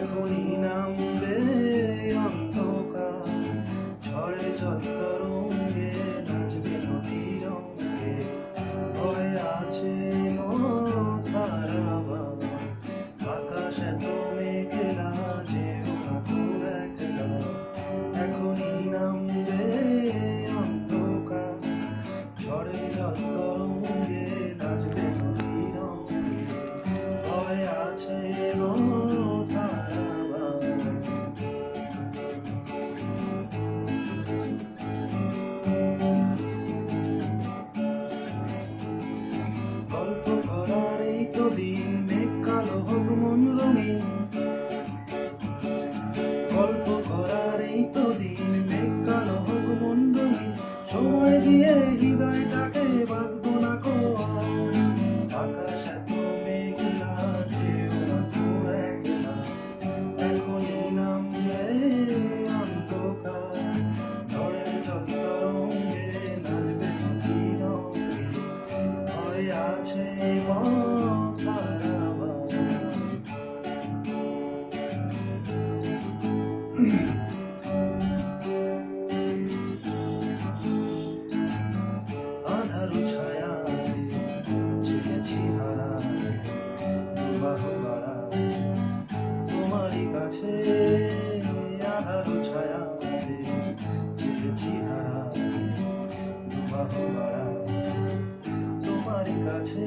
এখনই নামবে অন্ধকার, ঝড়ে জল তরঙ্গে নাচবে নদী রঙে। ভয় আছে মাথার আবার, আকাশ এত মেঘলা যেও না খুব একলা। এখনই নামবে অন্ধকার, ঝড়ে জল তরঙ্গে নাচবে নদী রঙে। ভয় আছে মাথার আবার। গল্প করার এই তো দিন, মেঘ কালো হোক মন রঙিন। গল্প করার এই তো দিন, মেঘ কালো হোক মন রঙিন। সময় দিয়ে হৃদয়টাকে বাঁধবো না কো আর। আকাশ এত মেঘলা যেও না খুব একলা। এখনই নামবে অন্ধকার, ঝড়ের জল তরঙ্গে নাচবে নদী রঙে। ভয় আছে মাথার আবার। আধারো ছায়াতে ছেড়েছি হারাতে, দুবাহু বাড়াতে তোমারই কাছে। আধারো ছায়াতে ছেড়েছি হারাতে, দুবাহু বাড়াতে তোমারই কাছে।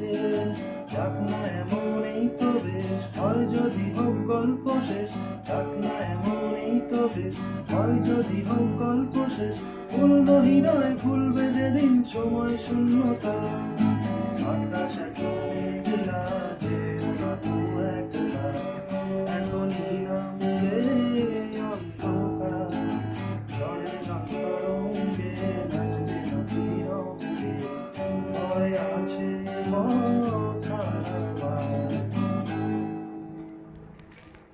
যাক না এমন এই তো বেশ, হয় যদি হোক গল্প শেষ। যাক না এমন এই তো বেশ, হয় যদি হোক গল্প শেষ। ফুললো হৃদয় ফুলবে যেদিন সময় শূন্যতা।